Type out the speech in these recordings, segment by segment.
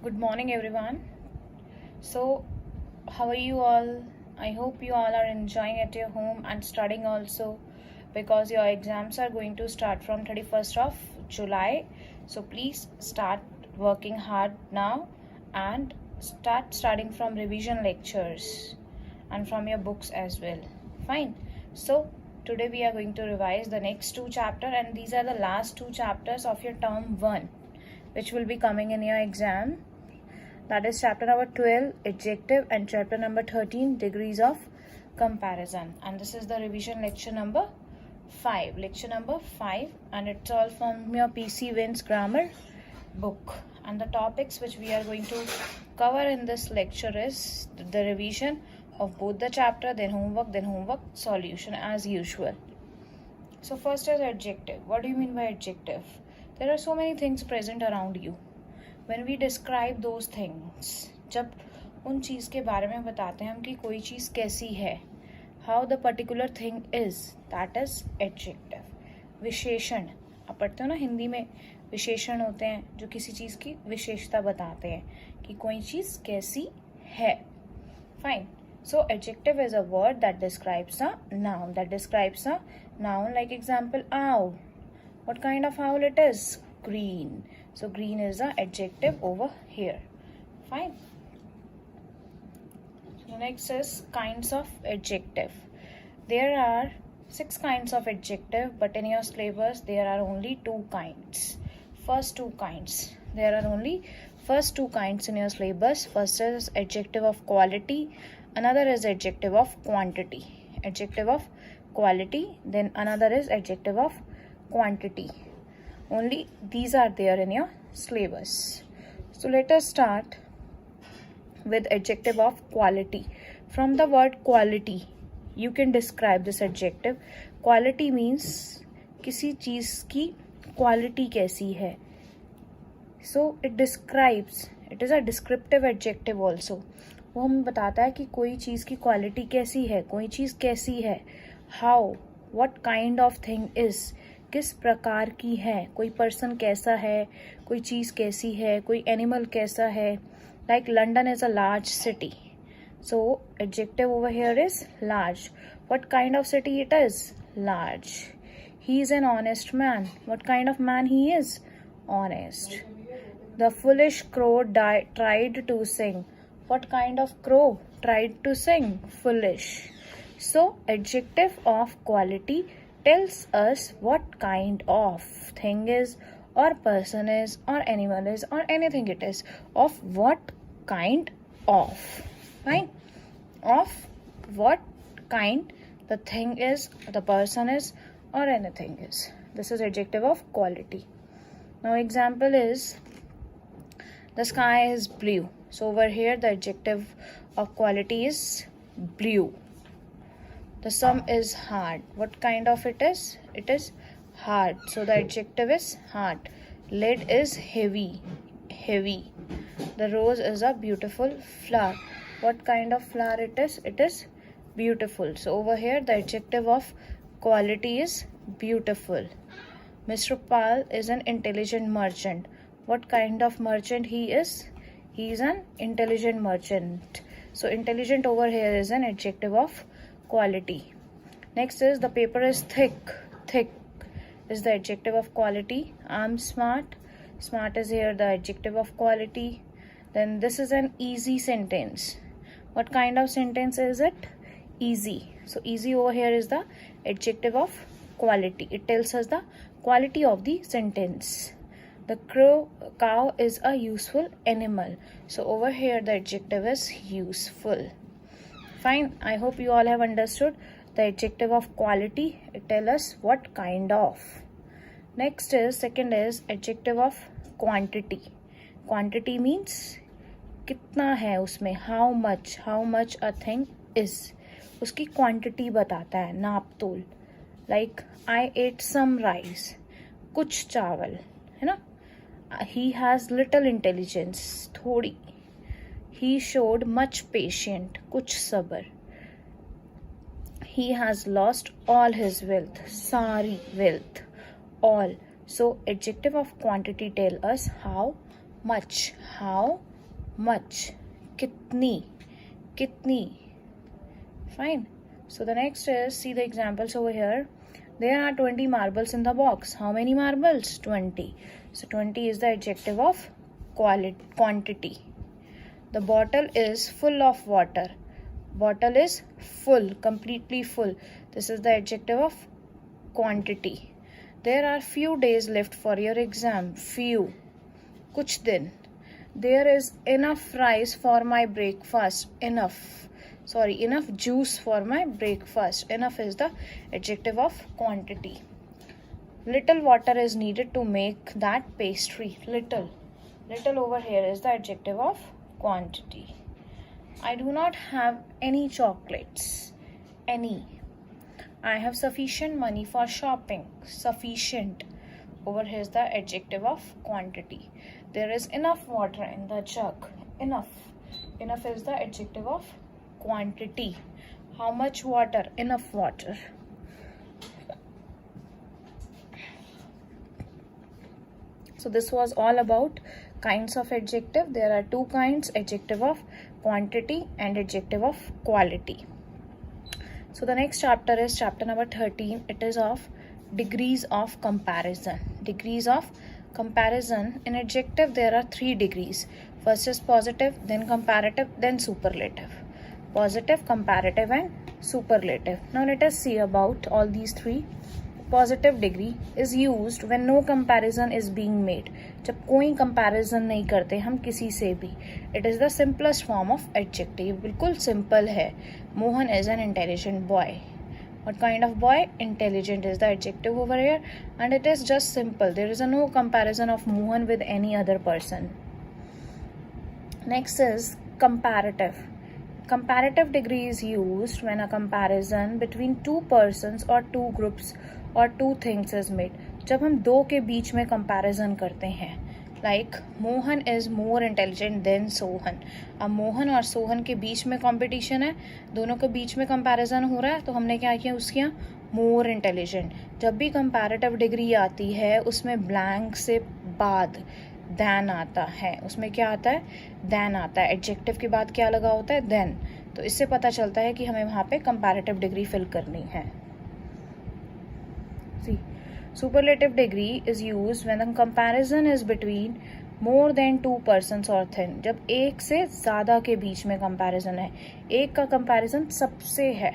Good morning, everyone. So, how are you all? I hope you all are enjoying at your home and studying also because your exams are going to start from 31st of July. So, please start working hard now and start studying from revision lectures and from your books as well. Fine. So, today we are going to revise the next two chapters, and these are the last two chapters of your term 1 which will be coming in your exam. That is chapter number 12, adjective, and chapter number 13, degrees of comparison. And this is the revision lecture number 5. Lecture number 5, and it's all from your PC Wins Grammar book. And the topics which we are going to cover in this lecture is the revision of both the chapter, then homework, solution as usual. So first is adjective. What do you mean by adjective? There are so many things present around you. When we describe those things, जब उन चीज़ के बारे में बताते हैं हम कि कोई चीज़ कैसी है, how the particular thing is, that is adjective. विशेषण, आप पढ़ते हो ना हिंदी में, विशेषण होते हैं जो किसी चीज़ की विशेषता बताते हैं कि कोई चीज़ कैसी है. Fine. So adjective is a word that describes a noun. Like example, owl. What kind of owl it is? Green. So green is the adjective over here. Fine. So next is kinds of adjective. There are 6 kinds of adjective, but in your syllabus there are only 2 kinds. There are only first 2 kinds in your syllabus. First is adjective of quality. Another is adjective of quantity. Then another is adjective of quantity. Only these are there in your syllabus. So let us start with adjective of quality. From the word quality, you can describe this adjective. Quality means किसी चीज़ की quality कैसी है. So it describes, it is a descriptive adjective also. वो हमें बताता है कि कोई चीज़ की क्वालिटी कैसी है, कोई चीज़ कैसी है. How, what kind of thing is, किस प्रकार की है, कोई पर्सन कैसा है, कोई चीज़ कैसी है, कोई एनिमल कैसा है. Like London is a large city. So adjective over here is large. What kind of city it is? Large. He is an honest man. What kind of man he is? Honest. The foolish crow tried to sing. What kind of crow tried to sing? Foolish. So adjective of quality tells us what kind of thing is, or person is, or animal is, or anything it is. Of what kind of. Fine. Of what kind the thing is, the person is, or anything is. This is adjective of quality. Now example is the sky is blue. So over here the adjective of quality is blue. The sum is hard. What kind of it is? It is hard. So the adjective is hard. Lead is heavy. The rose is a beautiful flower. What kind of flower it is? It is beautiful. So over here the adjective of quality is beautiful. Mr. Pal is an intelligent merchant. What kind of merchant he is? He is an intelligent merchant. So intelligent over here is an adjective of quality. Next is the paper is thick. Thick is the adjective of quality. I'm smart. Smart is here the adjective of quality. Then this is an easy sentence. What kind of sentence is it? Easy. So easy over here is the adjective of quality. It tells us the quality of the sentence. The cow is a useful animal. So over here the adjective is useful. Fine. I hope you all have understood the adjective of quality. It tells us what kind of. Next is, second is adjective of quantity. Quantity means कितना है उसमें, how much a thing is. उसकी quantity बताता है, नाप तोल. Like I ate some rice. कुछ चावल, है ना. He has little intelligence. थोड़ी. He showed much patience. कुछ सब्र. He has lost all his wealth. सारी wealth. All. So adjective of quantity tell us how much, how much, kitni, kitni. Fine. So the next is, see the examples over here. There are 20 marbles in the box. How many marbles? 20. So 20 is the adjective of quantity. The bottle is full of water. Bottle is full, completely full. This is the adjective of quantity. There are few days left for your exam. Few. Kuch din. There is enough rice for my breakfast. Enough juice for my breakfast. Enough is the adjective of quantity. Little water is needed to make that pastry. Little over here is the adjective of quantity. I do not have any chocolates. Any. I have sufficient money for shopping. Sufficient. Over here is the adjective of quantity. There is enough water in the jug. Enough is the adjective of quantity. How much water? Enough water. So this was all about kinds of adjective. There are two kinds, adjective of quantity and adjective of quality. So the next chapter is chapter number 13. It is of degrees of comparison. Degrees of comparison. In adjective there are 3 degrees. First is positive, then comparative, then superlative. Positive, comparative and superlative. Now let us see about all these 3. Positive degree is used when no comparison is being made. जब कोई comparison नहीं करते हम किसी से भी. It is the simplest form of adjective. बिल्कुल simple है. Mohan is an intelligent boy. What kind of boy? Intelligent is the adjective over here, and it is just simple. There is no comparison of Mohan with any other person. Next is comparative. Comparative degree is used when a comparison between two persons or two groups or two things is made. जब हम दो के बीच में comparison करते हैं, like Mohan is more intelligent than Sohan. अब मोहन और सोहन के बीच में competition है, दोनों के बीच में comparison हो रहा है, तो हमने क्या किया उसके यहाँ more intelligent. जब भी comparative degree आती है उसमें blank से बाद than आता है. उसमें क्या आता है? than आता है. adjective के बाद क्या लगा होता है? then. तो इससे पता चलता है कि हमें वहाँ पे comparative degree fill करनी है. See, superlative degree is used when the comparison is between more than two persons or things. जब एक से ज़्यादा के बीच में comparison है, एक का comparison सबसे है.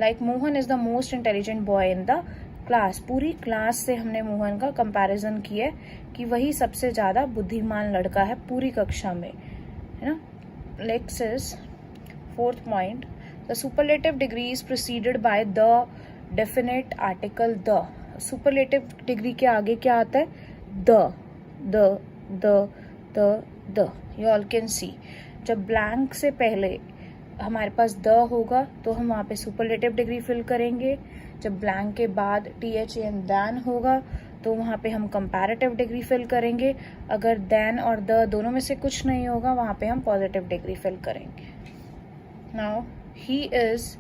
Like Mohan is the most intelligent boy in the class. पूरी क्लास से हमने मोहन का कंपैरिजन किया कि वही सबसे ज़्यादा बुद्धिमान लड़का है पूरी कक्षा में, है ना. Next is 4th point. The superlative degree is preceded by the definite article the. Superlative degree के आगे क्या आता है? The. You all can see. जब ब्लैंक से पहले हमारे पास द होगा तो हम वहाँ पे सुपरलेटिव डिग्री फिल करेंगे. जब ब्लैंक के बाद THAN दैन होगा तो वहाँ पे हम कंपैरेटिव डिग्री फिल करेंगे. अगर दैन और द दोनों में से कुछ नहीं होगा वहाँ पे हम पॉजिटिव डिग्री फिल करेंगे. Now he is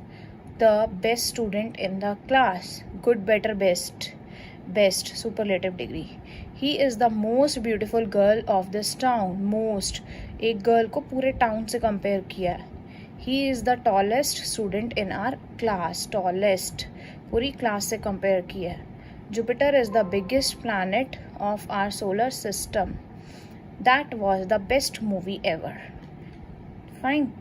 the best student in the class. Good, better, best. Best superlative degree. He is the most beautiful girl of this town. Most, एक गर्ल को पूरे टाउन से कंपेयर किया है. He is the tallest student in our class. Tallest, पूरी class से compare किया है. Jupiter is the biggest planet of our solar system. That was the best movie ever. Fine.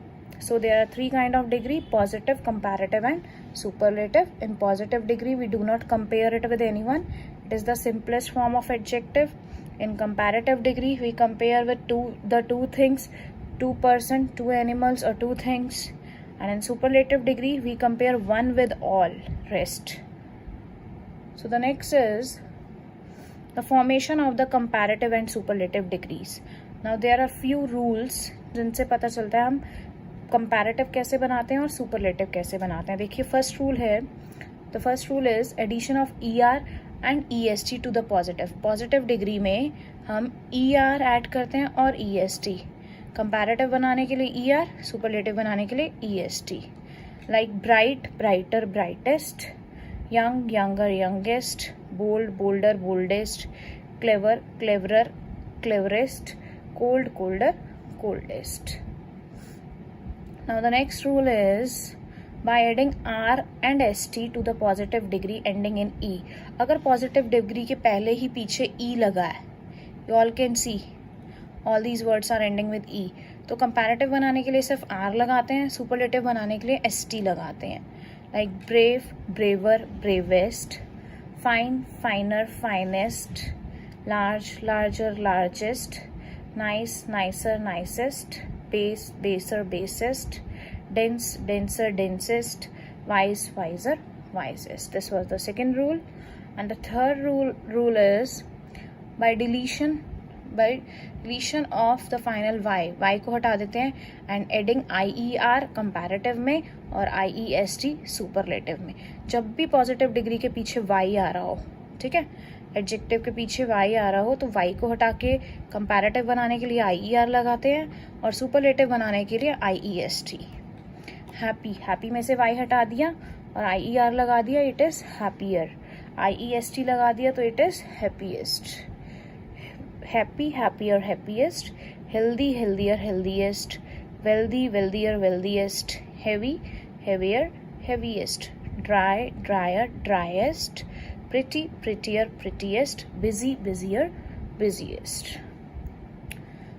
So there are 3 kind of degree: positive, comparative and superlative. In positive degree we do not compare it with anyone. It is the simplest form of adjective. In comparative degree we compare with the two things, 2 person, 2 animals or 2 things. And in superlative degree we compare one with all rest. So the next is the formation of the comparative and superlative degrees. Now there are few rules जिनसे पता चलता है हम comparative कैसे बनाते हैं और superlative कैसे बनाते हैं. देखिए फर्स्ट रूल है, the first rule is addition of ER and EST to the positive. Positive degree में हम ER ऐड करते हैं और EST. कंपैरेटिव बनाने के लिए ER, सुपरलेटिव बनाने के लिए EST. Like bright, brighter, brightest. Young, younger, youngest. Bold, bolder, boldest. Clever, cleverer, cleverest. cold, colder, coldest. Now the next rule is by adding R and ST to the positive degree ending in E. अगर positive degree के पहले ही पीछे E लगा है, you all can see all these words are ending with E. तो comparative बनाने के लिए सिर्फ R लगाते हैं, superlative बनाने के लिए ST लगाते हैं. Like brave, braver, bravest, fine, finer, finest, large, larger, largest, nice, nicer, nicest, base, baser, basest, dense, denser, densest, wise, wiser, wisest. This was the second rule. And the third rule is by deletion of the final y को हटा देते हैं and adding IER comparative में और IEST superlative में. जब भी positive degree के पीछे y आ रहा हो, ठीक है, एडजेक्टिव के पीछे y आ रहा हो तो y को हटा के कंपैरेटिव बनाने के लिए IER लगाते हैं और सुपरलेटिव बनाने के लिए IEST. हैप्पी में से y हटा दिया और IER लगा दिया, इट इज हैप्पियर. IEST लगा दिया तो it is happiest. Happy, happier, happiest. Healthy, healthier, healthiest. Wealthy, wealthier, wealthiest. Heavy, heavier, heaviest. Dry, dryer, driest. Pretty, prettier, prettiest. Busy, busier, busiest.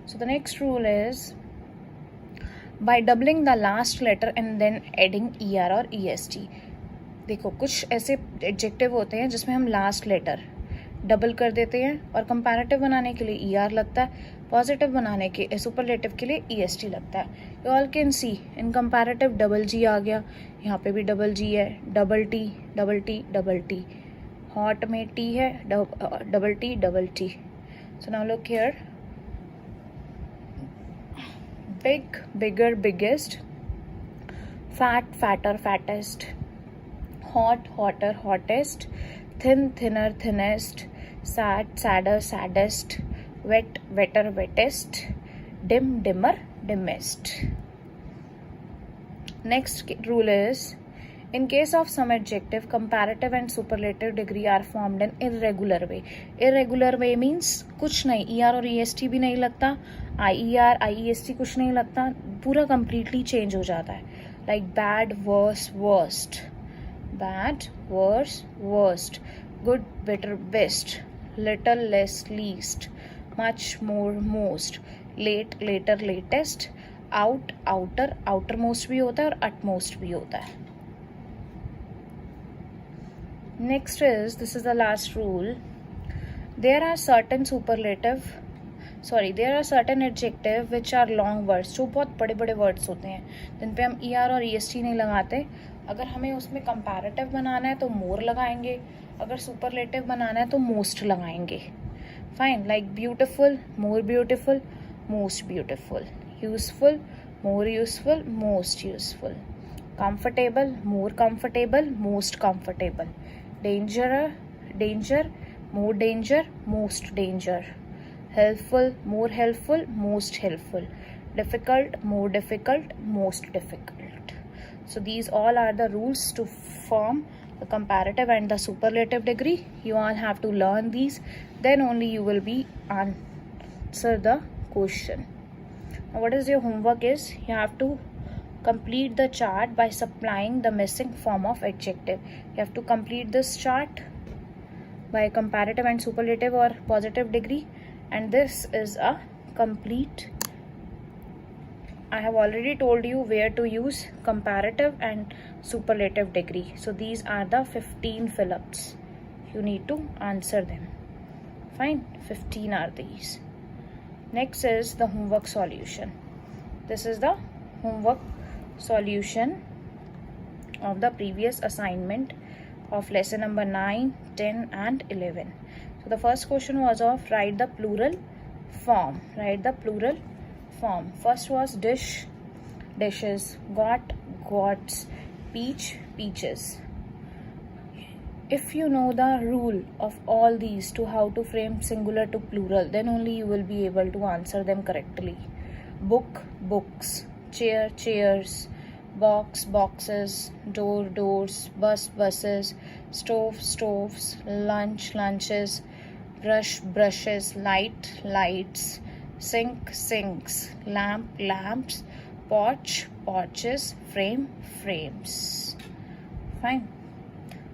So the next rule is by doubling the last letter and then adding ER or EST. देखो कुछ ऐसे adjective होते हैं जिसमें हम last letter double कर देते हैं और कंपैरेटिव बनाने के लिए ER लगता है, पॉजिटिव बनाने के सुपरलेटिव के लिए EST लगता है. You all can see in comparative double G आ गया, यहाँ पे भी डबल G है, double T, double T, double T. Hot में T है, double T, double T. So now look here. Big, bigger, biggest. Fat, fatter, fattest. Hot, hotter, hottest. Thin, thinner, thinnest. Sad, sadder, saddest. Wet, wetter, wettest. Dim, dimmer, dimmest. Next rule is in case of some adjective, comparative and superlative degree are formed in irregular way. Irregular way means कुछ नहीं, ER और EST भी नहीं लगता, IER, IEST कुछ नहीं लगता, पूरा completely change हो जाता है. Like bad, worse, worst. Bad, worse, worst. Good, better, best. Little, less, least. Much, more, most. Late, later, latest. Out, outer, outermost भी होता है और utmost भी होता है. Next is, this is the last rule. There are certain adjective which are long words, जो बहुत बड़े बड़े words होते हैं जिन पे हम ER और EST नहीं लगाते. अगर हमें उसमें comparative बनाना है तो more लगाएंगे, अगर superlative बनाना है तो most लगाएंगे. Fine, like beautiful, more beautiful, most beautiful. Useful, more useful, most useful. Comfortable, more comfortable, most comfortable. Danger, more danger, most danger. Helpful, more helpful, most helpful. Difficult, more difficult, most difficult. So these all are the rules to form the comparative and the superlative degree. You all have to learn these, then only you will be answer the question. Now what is your homework is, you have to complete the chart by supplying the missing form of adjective. You have to complete this chart by comparative and superlative or positive degree, and this is a complete. I have already told you where to use comparative and superlative degree. So these are the 15 fill-ups. You need to answer them. Fine, 15 are these. Next is the homework solution. This is the homework solution of the previous assignment of lesson number 9, 10 and 11. So the first question was of write the plural form. Write the plural form. First was dish, dishes, got, gots, peach, peaches. If you know the rule of all these to how to frame singular to plural, then only you will be able to answer them correctly. Book, books. Chair, chairs. Box, boxes. Door, doors. Bus, buses. Stove, stoves. Lunch, lunches. Brush, brushes. Light, lights. sink, sinks, lamp, lamps, porch, porches, frame, frames. Fine.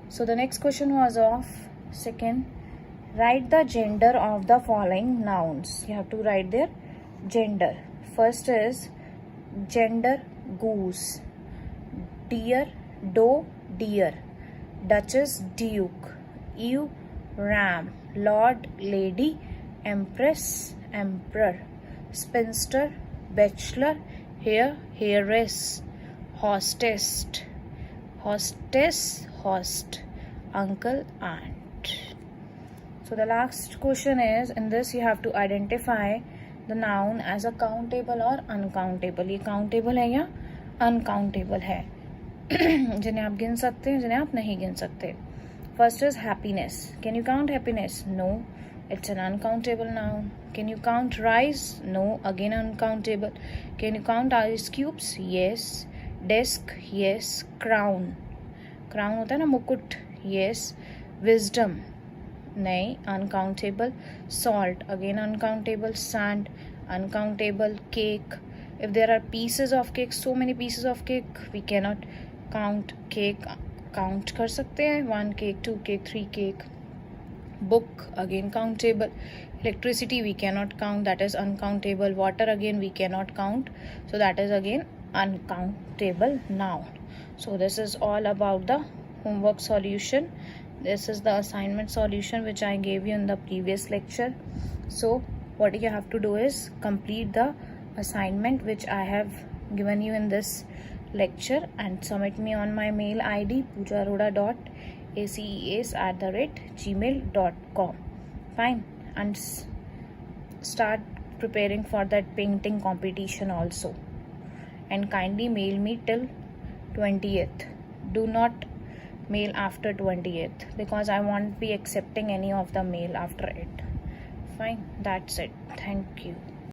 So the next question was of second. Write the gender of the following nouns. You have to write their gender. First is gender, goose. Deer, doe, deer. Duchess, duke. Ewe, ram. Lord, lady. Empress, emperor. Spinster, bachelor. Hare, heiress. Hostess, hostess, host. Uncle, aunt. So the last question is, in this you have to identify the noun as a countable or uncountable. ये countable है या uncountable है जिन्हें आप गिन सकते हैं, जिन्हें आप नहीं गिन सकते. First is happiness. Can you count happiness? No, it's an uncountable noun. Can you count rice? No, again uncountable. Can you count ice cubes? Yes. Desk? Yes. Crown. Crown होता है ना मुकुट. Yes. Wisdom? नहीं, uncountable. Salt, again uncountable. Sand, uncountable. Cake, if there are pieces of cake, so many pieces of cake, we cannot count. Cake count कर सकते हैं, 1 cake, 2 cake, 3 cake. Book, again countable. Electricity we cannot count, that is uncountable. Water again we cannot count, so that is again uncountable noun. So this is all about the homework solution. This is the assignment solution which I gave you in the previous lecture. So what you have to do is complete the assignment which I have given you in this lecture and submit me on my mail ID poojaarora.aceas@gmail.com. Fine, and start preparing for that painting competition also, and kindly mail me till 20th. Do not mail after 20th because I won't be accepting any of the mail after it. Fine, that's it. Thank you.